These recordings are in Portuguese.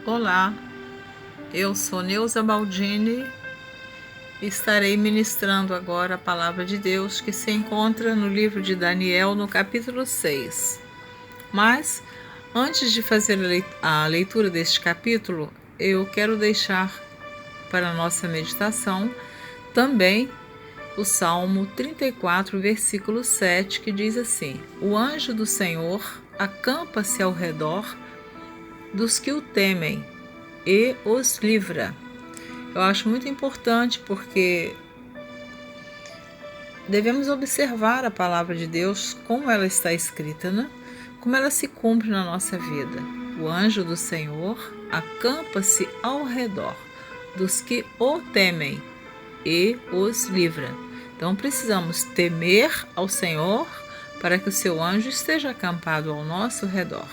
Olá, eu sou Neuza Baldini e estarei ministrando agora a palavra de Deus que se encontra no livro de Daniel, no capítulo 6. Mas, antes de fazer a leitura deste capítulo, eu quero deixar para a nossa meditação também o Salmo 34, versículo 7, que diz assim: O anjo do Senhor acampa-se ao redor dos que o temem e os livra. Eu acho muito importante porque devemos observar a palavra de Deus, como ela está escrita, né? Como ela se cumpre na nossa vida. O anjo do Senhor acampa-se ao redor dos que o temem e os livra. Então precisamos temer ao Senhor para que o seu anjo esteja acampado ao nosso redor.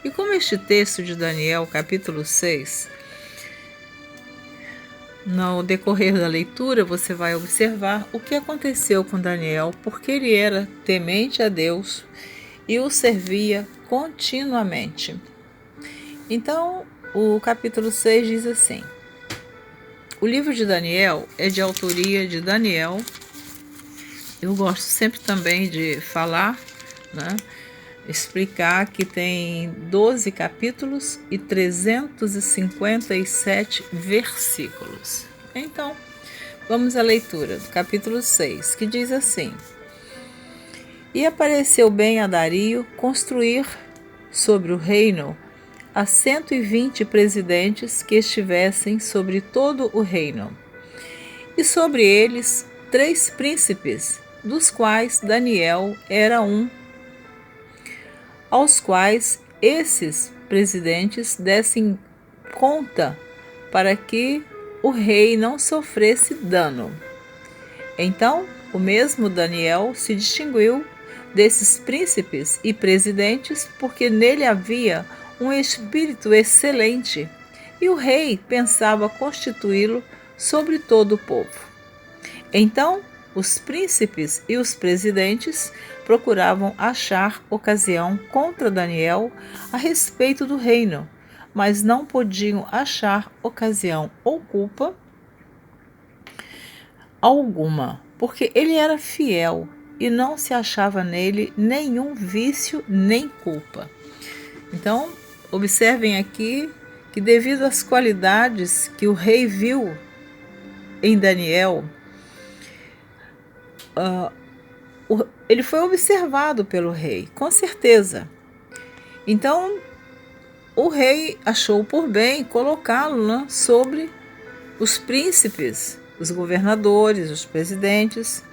E como este texto de Daniel, capítulo 6, no decorrer da leitura, você vai observar o que aconteceu com Daniel, porque ele era temente a Deus e o servia continuamente. Então, o capítulo 6 diz assim: O livro de Daniel é de autoria de Daniel. Eu gosto sempre também de falar, né? Explicar que tem 12 capítulos e 357 versículos. Então, vamos à leitura do capítulo 6, que diz assim: E apareceu bem a Dario construir sobre o reino a 120 presidentes que estivessem sobre todo o reino, e sobre eles 3 príncipes, dos quais Daniel era um, aos quais esses presidentes dessem conta para que o rei não sofresse dano. Então, o mesmo Daniel se distinguiu desses príncipes e presidentes porque nele havia um espírito excelente e o rei pensava constituí-lo sobre todo o povo. Então, os príncipes e os presidentes procuravam achar ocasião contra Daniel a respeito do reino, mas não podiam achar ocasião ou culpa alguma, porque ele era fiel e não se achava nele nenhum vício nem culpa. Então, observem aqui que devido às qualidades que o rei viu em Daniel, ele foi observado pelo rei, com certeza. Então, o rei achou por bem colocá-lo, né, sobre os príncipes, os governadores, os presidentes,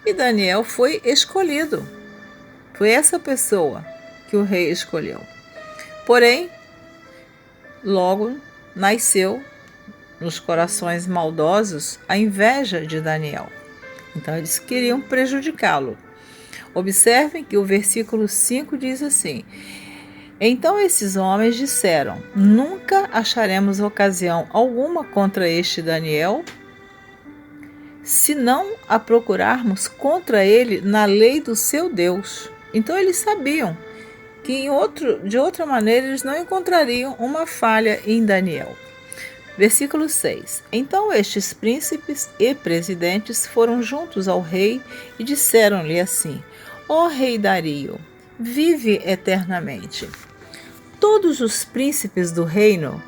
e Daniel foi escolhido. Foi essa pessoa que o rei escolheu. Porém, logo nasceu nos corações maldosos a inveja de Daniel. Então, eles queriam prejudicá-lo. Observem que o versículo 5 diz assim: Então esses homens disseram: Nunca acharemos ocasião alguma contra este Daniel, se não a procurarmos contra ele na lei do seu Deus. Então eles sabiam que de outra maneira eles não encontrariam uma falha em Daniel. Versículo 6. Então estes príncipes e presidentes foram juntos ao rei e disseram-lhe assim: Ó rei Dario, vive eternamente. Todos os príncipes do reino,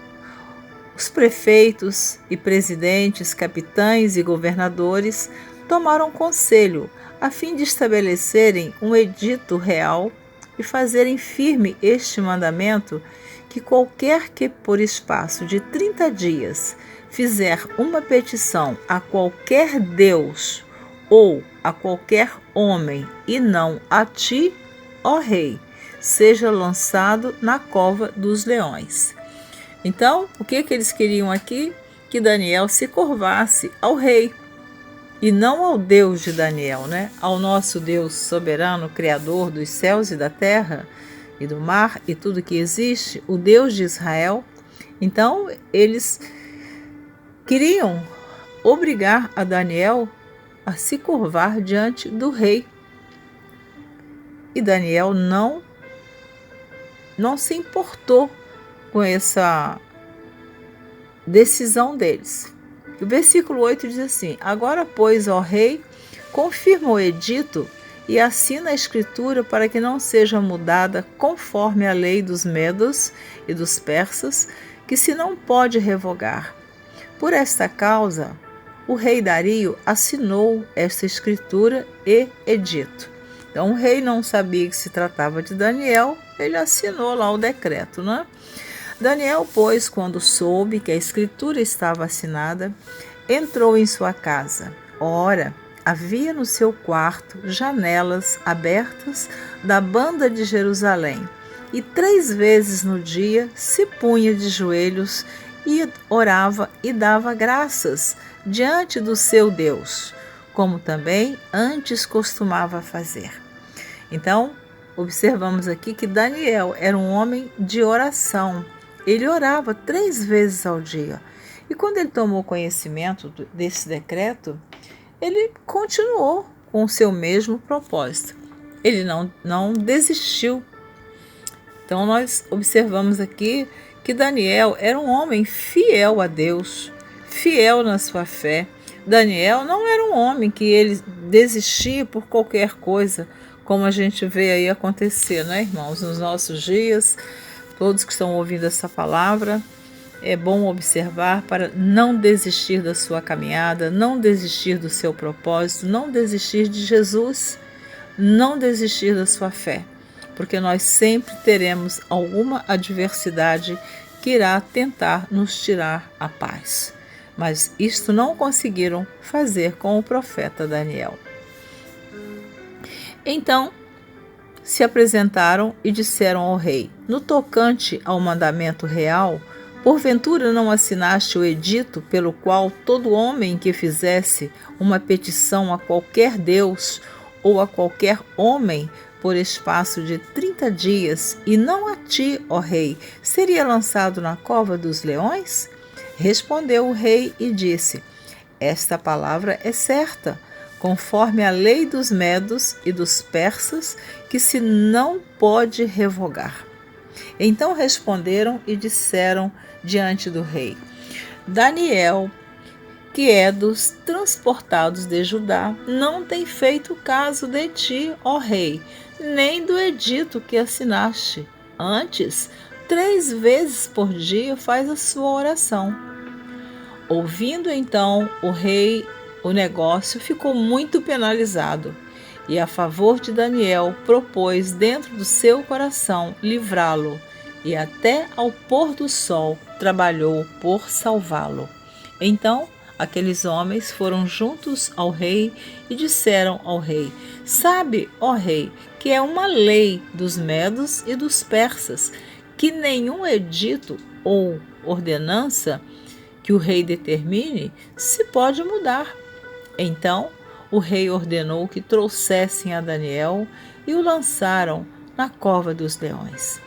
os prefeitos e presidentes, capitães e governadores, tomaram conselho a fim de estabelecerem um edito real e fazerem firme este mandamento, que qualquer que por espaço de 30 dias fizer uma petição a qualquer Deus ou a qualquer homem e não a ti, ó rei, seja lançado na cova dos leões. Então, o que eles queriam aqui? Que Daniel se curvasse ao rei e não ao Deus de Daniel, né? Ao nosso Deus soberano, criador dos céus e da terra e do mar e tudo que existe, o Deus de Israel. Então, eles queriam obrigar a Daniel a se curvar diante do rei. E Daniel não se importou com essa decisão deles. O versículo 8 diz assim: Agora, pois, ó rei, confirma o edito e assina a escritura para que não seja mudada conforme a lei dos medos e dos persas, que se não pode revogar. Por esta causa, o rei Dario assinou esta escritura e edito. Então o rei não sabia que se tratava de Daniel, ele assinou lá o decreto, né? Daniel, pois, quando soube que a escritura estava assinada, entrou em sua casa. Ora, havia no seu quarto janelas abertas da banda de Jerusalém, e 3 vezes no dia se punha de joelhos e orava e dava graças diante do seu Deus, como também antes costumava fazer. Então, observamos aqui que Daniel era um homem de oração. Ele orava 3 vezes ao dia. E quando ele tomou conhecimento desse decreto, ele continuou com o seu mesmo propósito. Ele não desistiu. Então, nós observamos aqui que Daniel era um homem fiel a Deus, fiel na sua fé. Daniel não era um homem que ele desistia por qualquer coisa, como a gente vê aí acontecer, né, irmãos? Nos nossos dias, todos que estão ouvindo essa palavra, é bom observar para não desistir da sua caminhada, não desistir do seu propósito, não desistir de Jesus, não desistir da sua fé, porque nós sempre teremos alguma adversidade que irá tentar nos tirar a paz. Mas isto não conseguiram fazer com o profeta Daniel. Então se apresentaram e disseram ao rei: No tocante ao mandamento real, porventura não assinaste o edito pelo qual todo homem que fizesse uma petição a qualquer Deus ou a qualquer homem por espaço de 30 dias, e não a ti, ó rei, seria lançado na cova dos leões? Respondeu o rei e disse: Esta palavra é certa, conforme a lei dos medos e dos persas, que se não pode revogar. Então responderam e disseram diante do rei: Daniel, que é dos transportados de Judá, não tem feito caso de ti, ó rei, nem do edito que assinaste. Antes, 3 vezes por dia faz a sua oração. Ouvindo então o rei o negócio, ficou muito penalizado, e a favor de Daniel propôs dentro do seu coração livrá-lo, e até ao pôr do sol trabalhou por salvá-lo. Então aqueles homens foram juntos ao rei e disseram ao rei: Sabe, ó rei, que é uma lei dos medos e dos persas, que nenhum edito ou ordenança que o rei determine se pode mudar. Então o rei ordenou que trouxessem a Daniel e o lançaram na cova dos leões.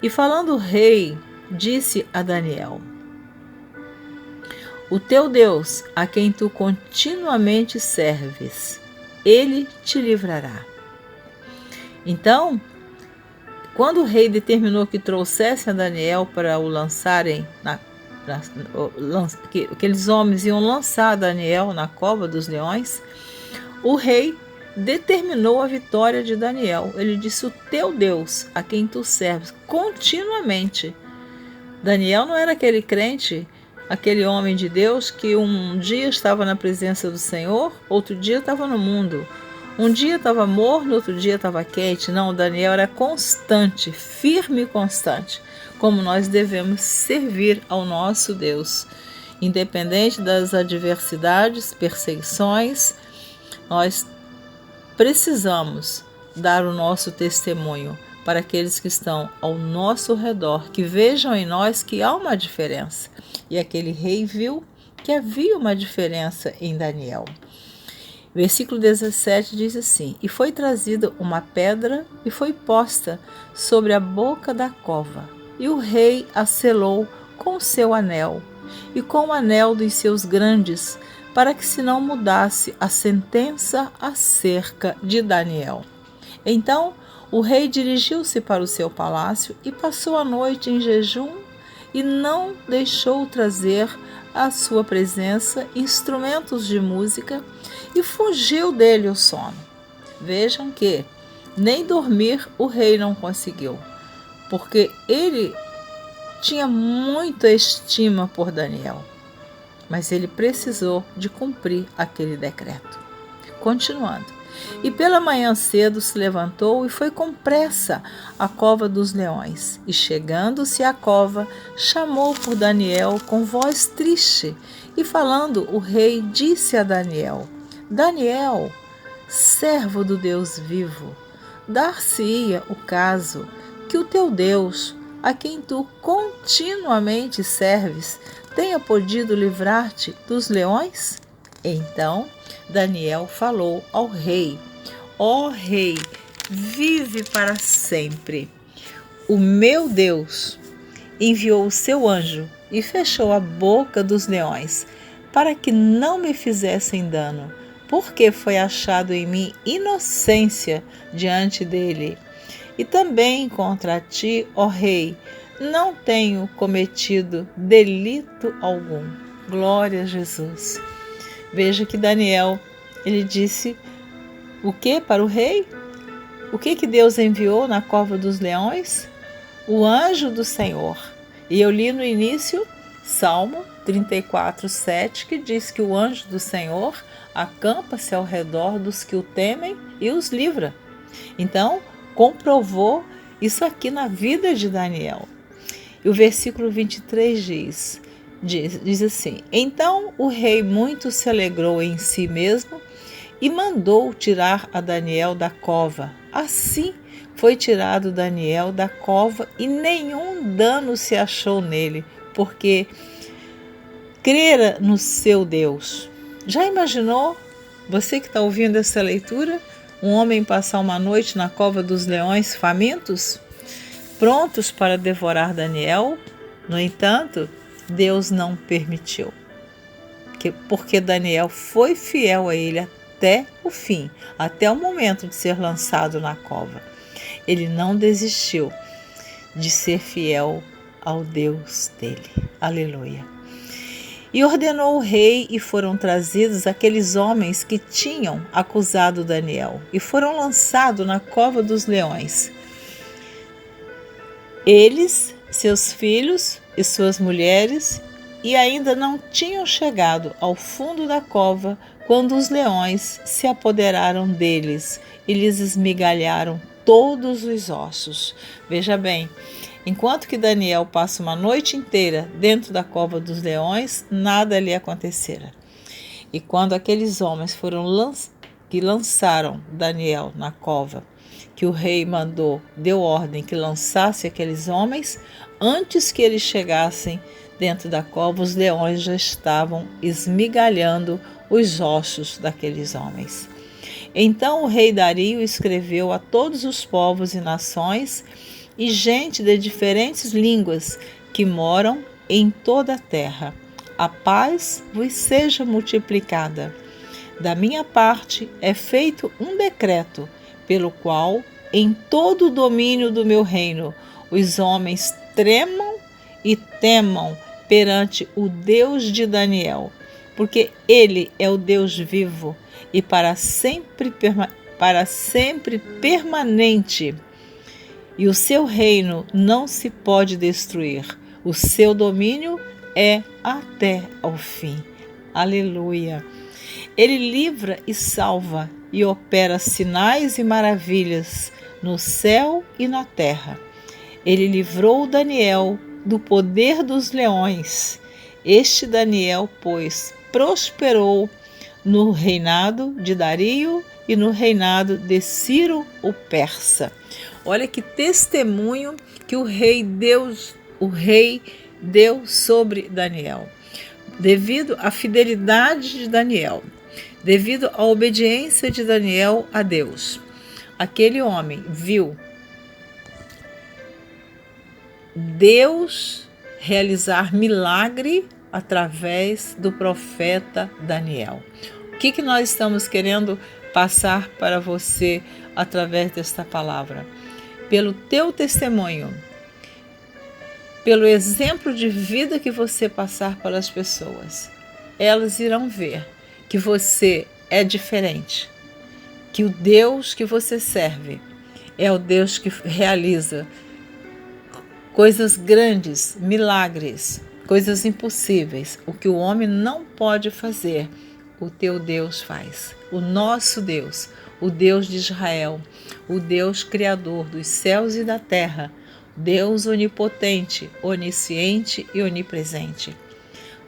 E falando o rei, disse a Daniel: O teu Deus, a quem tu continuamente serves, ele te livrará. Então, quando o rei determinou que trouxessem a Daniel para o lançarem que aqueles homens iam lançar Daniel na cova dos leões, o rei determinou a vitória de Daniel. Ele disse: O teu Deus, a quem tu serves continuamente. Daniel não era aquele crente, aquele homem de Deus que um dia estava na presença do Senhor, outro dia estava no mundo. Um dia estava morno, outro dia estava quente. Não, Daniel era constante, firme e constante, como nós devemos servir ao nosso Deus. Independente das adversidades, perseguições, nós precisamos dar o nosso testemunho para aqueles que estão ao nosso redor, que vejam em nós que há uma diferença. E aquele rei viu que havia uma diferença em Daniel. Versículo 17 diz assim: E foi trazida uma pedra e foi posta sobre a boca da cova, e o rei a selou com o seu anel e com o anel dos seus grandes, para que se não mudasse a sentença acerca de Daniel. Então o rei dirigiu-se para o seu palácio e passou a noite em jejum, e não deixou trazer à sua presença instrumentos de música e fugiu dele o sono. Vejam que nem dormir o rei não conseguiu, porque ele tinha muita estima por Daniel, mas ele precisou de cumprir aquele decreto. Continuando. E pela manhã cedo se levantou e foi com pressa à cova dos leões. E chegando-se à cova, chamou por Daniel com voz triste. E falando, o rei disse a Daniel: Daniel, servo do Deus vivo, dar-se-ia o caso que o teu Deus, a quem tu continuamente serves, tenha podido livrar-te dos leões? Então Daniel falou ao rei: Ó rei, vive para sempre. O meu Deus enviou o seu anjo e fechou a boca dos leões, para que não me fizessem dano, porque foi achado em mim inocência diante dele. E também contra ti, ó rei, não tenho cometido delito algum. Glória a Jesus. Veja que Daniel, ele disse o que para o rei? O que Deus enviou na cova dos leões? O anjo do Senhor. E eu li no início Salmo 34:7, que diz que o anjo do Senhor acampa-se ao redor dos que o temem e os livra. Então, comprovou isso aqui na vida de Daniel. E o versículo 23 diz assim: Então o rei muito se alegrou em si mesmo e mandou tirar a Daniel da cova. Assim foi tirado Daniel da cova e nenhum dano se achou nele, porque crera no seu Deus. Já imaginou, você que está ouvindo essa leitura, um homem passar uma noite na cova dos leões famintos, prontos para devorar Daniel? No entanto, Deus não permitiu, porque Daniel foi fiel a ele até o fim, até o momento de ser lançado na cova. Ele não desistiu de ser fiel ao Deus dele. Aleluia. E ordenou o rei, e foram trazidos aqueles homens que tinham acusado Daniel, e foram lançados na cova dos leões. Eles, seus filhos e suas mulheres, e ainda não tinham chegado ao fundo da cova quando os leões se apoderaram deles e lhes esmigalharam todos os ossos. Veja bem, enquanto que Daniel passa uma noite inteira dentro da cova dos leões, nada lhe acontecera. E quando aqueles homens que lançaram Daniel na cova, que o rei deu ordem que lançasse aqueles homens, antes que eles chegassem dentro da cova, os leões já estavam esmigalhando os ossos daqueles homens. Então o rei Dario escreveu a todos os povos e nações e gente de diferentes línguas que moram em toda a terra: a paz vos seja multiplicada. Da minha parte é feito um decreto, pelo qual, em todo o domínio do meu reino, os homens tremam e temam perante o Deus de Daniel, porque ele é o Deus vivo e para sempre permanente, e o seu reino não se pode destruir. O seu domínio é até ao fim. Aleluia! Ele livra e salva e opera sinais e maravilhas no céu e na terra. Ele livrou Daniel do poder dos leões. Este Daniel, pois, prosperou no reinado de Dario e no reinado de Ciro o persa. Olha que testemunho que o rei deu sobre Daniel. Devido à fidelidade de Daniel, devido à obediência de Daniel a Deus, aquele homem viu Deus realizar milagre através do profeta Daniel. O que nós estamos querendo passar para você através desta palavra? Pelo teu testemunho, pelo exemplo de vida que você passar para as pessoas, elas irão ver que você é diferente, que o Deus que você serve é o Deus que realiza coisas grandes, milagres, coisas impossíveis. O que o homem não pode fazer, o teu Deus faz. O nosso Deus, o Deus de Israel, o Deus criador dos céus e da terra, Deus onipotente, onisciente e onipresente.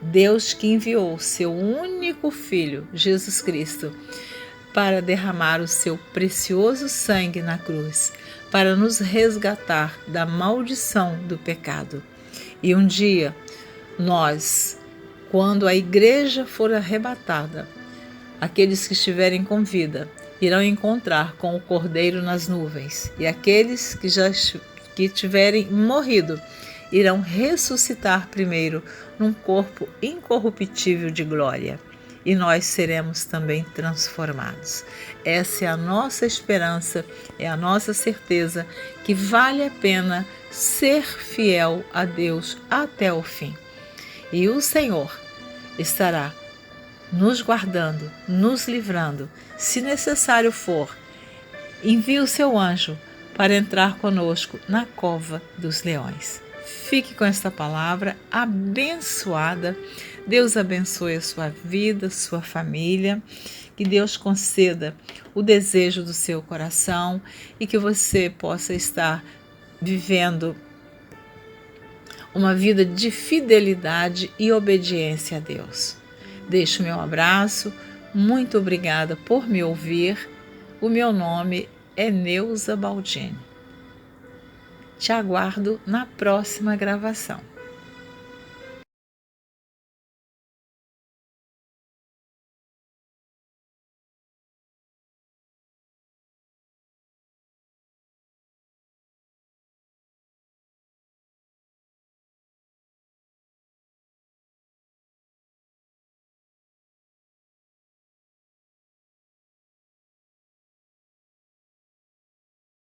Deus que enviou seu único Filho, Jesus Cristo, para derramar o seu precioso sangue na cruz, para nos resgatar da maldição do pecado. E um dia, nós, quando a igreja for arrebatada, aqueles que estiverem com vida irão encontrar com o Cordeiro nas nuvens, e aqueles que tiverem morrido irão ressuscitar primeiro num corpo incorruptível de glória. E nós seremos também transformados. Essa é a nossa esperança, é a nossa certeza que vale a pena ser fiel a Deus até o fim. E o Senhor estará nos guardando, nos livrando. Se necessário for, envie o seu anjo para entrar conosco na cova dos leões. Fique com esta palavra abençoada. Deus abençoe a sua vida, sua família. Que Deus conceda o desejo do seu coração e que você possa estar vivendo uma vida de fidelidade e obediência a Deus. Deixo meu abraço. Muito obrigada por me ouvir. O meu nome é Neuza Baldini. Te aguardo na próxima gravação.